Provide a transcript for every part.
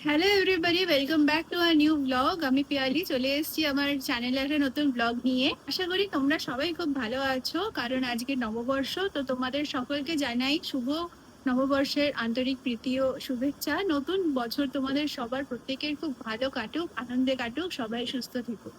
Hello everybody, welcome back to our new blog. আমি পিয়ালি চলে এসেছি আমার চ্যানেলে একটা নতুন ব্লগ নিয়ে। আশা করি তোমরা সবাই খুব ভালো আছো, কারণ আজকে নববর্ষ। তো তোমাদের সকলকে জানাই শুভ নববর্ষের আন্তরিক প্রীতি ও শুভেচ্ছা। নতুন বছর তোমাদের সবার প্রত্যেকের খুব ভালো কাটুক, আনন্দে কাটুক, সবাই সুস্থ থেকো।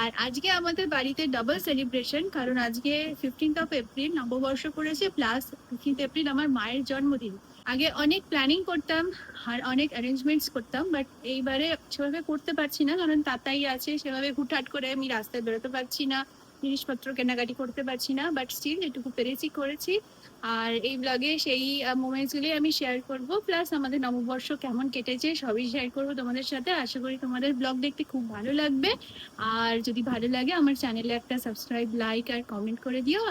আর আজকে আমাদের বাড়িতে ডাবল সেলিব্রেশন, কারণ আজকে 15th এপ্রিল নববর্ষ পড়েছে, প্লাস 15th এপ্রিল আমার মায়ের জন্মদিন। আগে অনেক প্ল্যানিং করতাম আর অনেক অ্যারেঞ্জমেন্টস করতাম, বাট এইবারে সেভাবে করতে পারছি না, কারণ তাতাই আছে। সেভাবে হুটহাট করে আমি রাস্তায় বেরোতে পারছি না, জিনিসপত্র কেনাকাটি করতে পারছি না, বাট স্টিল এটুকু পেরেছি, করেছি। আর এই ব্লগে সেই মোমেন্টসগুলি আমি শেয়ার করব, প্লাস আমাদের নববর্ষ কেমন কেটেছে সবই শেয়ার করব তোমাদের সাথে। আশা করি তোমাদের ব্লগ দেখতে খুব ভালো লাগবে। আর যদি ভালো লাগে আমার চ্যানেলে একটা সাবস্ক্রাইব, লাইক আর কমেন্ট করে দিও।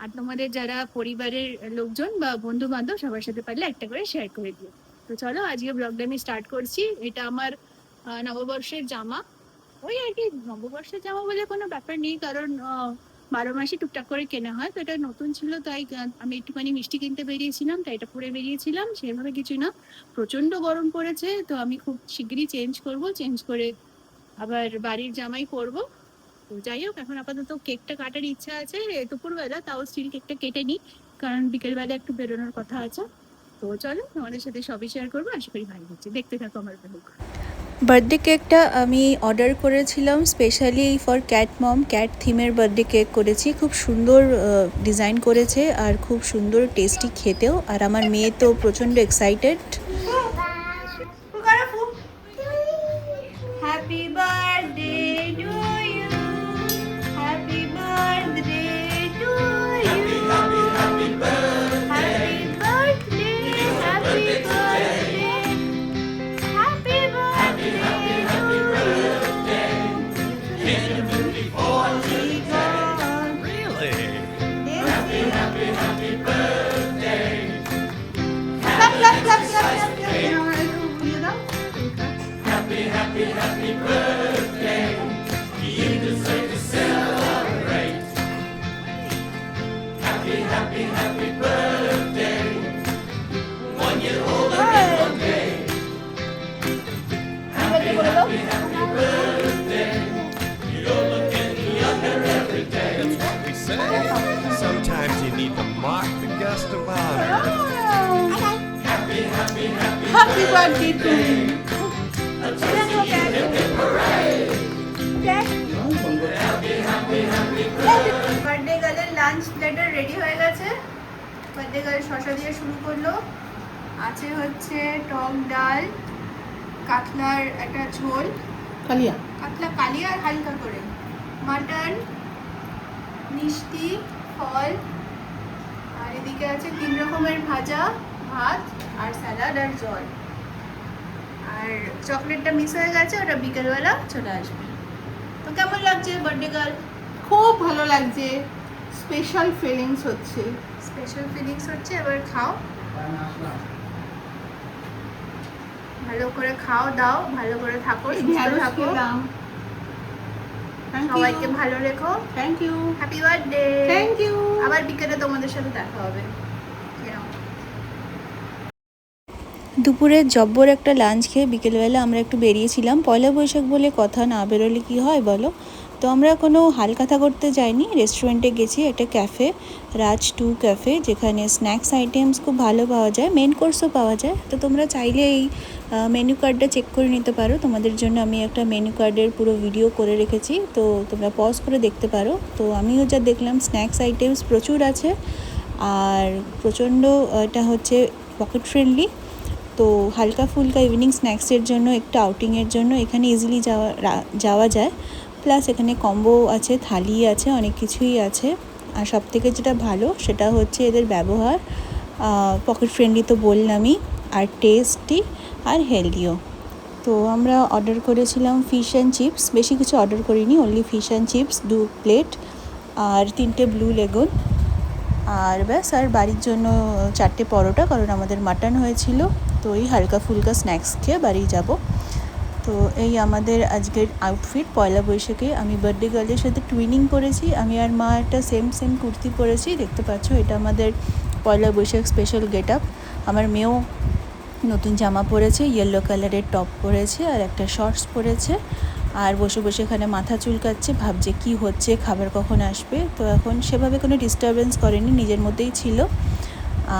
আর তোমাদের যারা পরিবারের লোকজন বা বন্ধু বান্ধব সবার সাথে পারলে একটা করে শেয়ার করে দিও। তো চলো আজকে ব্লগটা আমি স্টার্ট করছি। এটা আমার নববর্ষের জামা। ওই আর কি, নববর্ষের জামা বলে কোনো ব্যাপার নেই, কারণ 12 মাসই টুকটাক করে কেনা হয়। তো এটা নতুন ছিল, তাই আমি একটুখানি মিষ্টি কিনতে বেরিয়েছিলাম, তাই এটা পরে বেরিয়েছিলাম, সেভাবে কিছু না। প্রচন্ড গরম পড়েছে, তো আমি খুব শিগগিরই চেঞ্জ করব, চেঞ্জ করে আবার বাড়ির জামাই পরবো। তো যাই হোক, এখন আপাতত কেকটা কাটার ইচ্ছা আছে দুপুরবেলা, তাও স্টিল কেকটা কেটে নিই, কারণ বিকেলবেলা একটু বেরোনোর কথা আছে। তো চলো তোমাদের সাথে সবই শেয়ার করবো, আশা করি ভালো হচ্ছে, দেখতে থাকো আমার ব্লগ। বার্থডে কেকটা আমি অর্ডার করেছিলাম specially for cat mom. Cat থিমের বার্থডে কেক করেছি, খুব সুন্দর ডিজাইন করেছে আর খুব সুন্দর টেস্টি খেতেও। আর আমার মেয়ে তো প্রচণ্ড excited. Happy birthday to you, happy birthday to you, happy birthday, happy birthday, happy We say sometimes you need to mock the guest of honor. Happy birthday to you. Birthday গার্লের lunch platter ready হয়ে গেছে। Birthday girl শসা দিয়ে শুরু করলো। আছে হচ্ছে টক ডাল, কাতলার একটা ঝোল, কাতলা কালিয়া আর হালকা করে, মাটন, মিষ্টি, ফল, আর এদিকে আছে 3 রকমের ভাজা, ভাত আর স্যালাড আর জল। আর চকলেটটা মিস হয়ে গেছে, ওটা বিকেলবেলা চলে আসবে। তো কেমন লাগছে বার্থডে গার্ল? খুব ভালো লাগছে, স্পেশাল ফিলিংস হচ্ছে। স্পেশাল ফিলিংস হচ্ছে। এবার খাও, ভালো করে খাও দাও, ভালো করে থাকো, সুস্থ থাকো, সবাইকে ভালো রেখো। Thank you. Happy birthday. Thank you. আবার বিকেলে তোমাদের সাথে দেখা হবে। দুপুরে জব্বর একটা লাঞ্চ খেয়ে বিকেলবেলা আমরা একটু বেরিয়েছিলাম। পয়লা বৈশাখ বলে কথা, না বেরোলে কি হয় বলো। তো আমরা কোনো হালখাতা করতে যাইনি, রেস্টুরেন্টে গেছি, একটা ক্যাফে, রাজ 2 ক্যাফে, যেখানে স্ন্যাক্স আইটেমস খুব ভালো পাওয়া যায়, মেন কোর্সও পাওয়া যায়। তো তোমরা চাইলে এই মেনু কার্ডটা চেক করে নিতে পারো। তোমাদের জন্য আমি একটা মেনু কার্ডের পুরো ভিডিও করে রেখেছি, তো তোমরা পজ করে দেখতে পারো। তো আমিও যা দেখলাম, স্ন্যাক্স আইটেমস প্রচুর আছে আর প্রচণ্ড এটা হচ্ছে পকেট ফ্রেন্ডলি। তো হালকা ফুলকা ইভিনিং স্ন্যাক্সের জন্য, একটু আউটিংয়ের জন্য এখানে ইজিলি যাওয়া যায়। প্লাস এখানে কম্বো আছে, থালি আছে, অনেক কিছুই আছে। আর সবথেকে যেটা ভালো সেটা হচ্ছে এদের ব্যবহার, পকেট ফ্রেন্ডলি তো বললামই, আর টেস্টি আর হেলদিও। তো আমরা অর্ডার করেছিলাম ফিশ অ্যান্ড চিপস, বেশি কিছু অর্ডার করিনি, only fish and chips 2 plate আর 3টে ব্লু লেগুন, আর ব্যাস। আর বাড়ির জন্য 4টে পরোটা, কারণ আমাদের মাটন হয়েছিল। তো এই হালকা ফুলকা স্ন্যাক্স খেয়ে বাড়ি যাব। তো এই আমাদের আজকের আউটফিট পয়লা বৈশাখে। আমি বার্থডে গার্লের সাথে টুইনিং করেছি, আমি আর মা একটা সেম কুর্তি পরেছি, দেখতে পাচ্ছ। এটা আমাদের পয়লা বৈশাখ স্পেশাল গেট আপ। আমার মেয়েও নতুন জামা পরেছে, ইয়েলো কালারের টপ পরেছে আর একটা শর্টস পরেছে, আর বসে বসে এখানে মাথা চুলকাচ্ছে, ভাবছে কি হচ্ছে, খাবার কখন আসবে। তো এখন সেভাবে কোনো ডিস্টারবেন্স করেনি, নিজের মধ্যেই ছিল।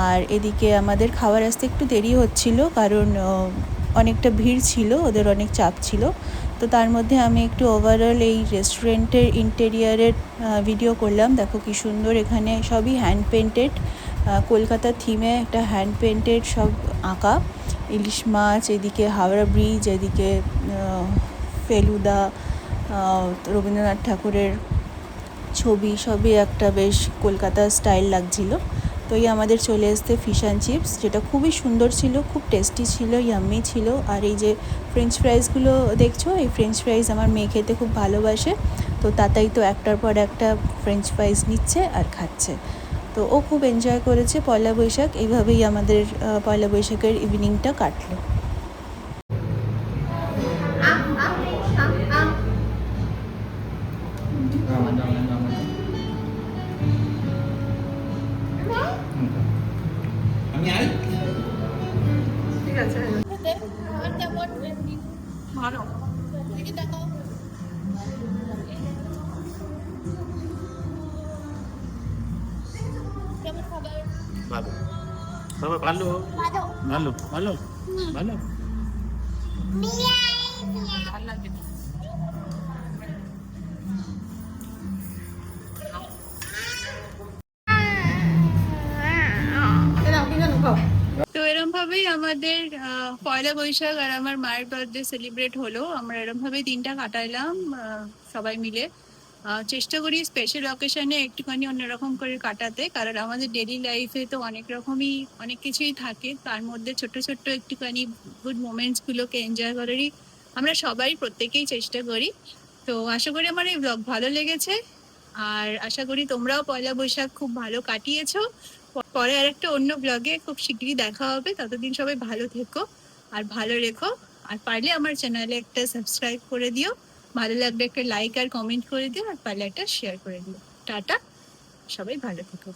আর এদিকে আমাদের খাবার আসতে একটু দেরি হচ্ছিল, কারণ অনেকটা ভিড় ছিল, ওদের অনেক চাপ ছিল। তো তার মধ্যে আমি একটু ওভারঅল এই রেস্টুরেন্টের ইন্টেরিয়ারের ভিডিও করলাম। দেখো কি সুন্দর, এখানে সবই হ্যান্ড পেন্টেড, কলকাতার থিমে একটা হ্যান্ড পেন্টেড সব আঁকা। ইলিশ মাছ, এদিকে হাওড়া ব্রিজ, এদিকে ফেলুদা, রবীন্দ্রনাথ ঠাকুরের ছবি, সবই একটা বেশ কলকাতা স্টাইল লাগছিল। তো এই আমাদের চলে আসতে ফিশ অ্যান্ড চিপস, যেটা খুবই সুন্দর ছিল, খুব টেস্টি ছিল, ইয়াম্মি ছিল। আর এই যে ফ্রেঞ্চ ফ্রাইসগুলো দেখছো, এই ফ্রেঞ্চ ফ্রাইস আমার মেয়ে খেতে খুব ভালোবাসে। তো তাতাই তো একটার পর একটা ফ্রেঞ্চ ফ্রাইস নিচ্ছে আর খাচ্ছে। তো ও খুব এনজয় করেছে পয়লা বৈশাখ। এইভাবেই আমাদের পয়লা বৈশাখের ইভিনিংটা কাটলো। আমি আই ঠিক আছে ভালো ভালো বাবা, ভালো ভালো ভালো ভালো। তো এরম ভাবেই আমাদের পয়লা বৈশাখ আর আমার মায়ের বার্থডে সেলিব্রেট হলো। আমরা এরম ভাবেই দিনটা কাটাইলাম সবাই মিলে। চেষ্টা করি স্পেশাল অকেশনে একটুখানি অন্যরকম করে কাটাতে, কারণ আমাদের ডেলি লাইফে তো অনেক রকমই অনেক কিছুই থাকে, তার মধ্যে ছোট ছোট একটুখানি গুড মোমেন্টস গুলোকে এনজয় করারই আমরা সবাই প্রত্যেকেই চেষ্টা করি। তো আশা করি আমার এই ব্লগ ভালো লেগেছে, আর আশা করি তোমরাও পয়লা বৈশাখ খুব ভালো কাটিয়েছো। পরে আর একটা অন্য ব্লগে খুব শিগগিরই দেখা হবে। ততদিন সবাই ভালো থেকো আর ভালো রেখো। আর পারলে আমার চ্যানেলে একটা সাবস্ক্রাইব করে দিও, ভালো লাগলে একটা লাইক আর কমেন্ট করে দিও, আর পারলে একটা শেয়ার করে দিও। টাটা, সবাই ভালো থেকো।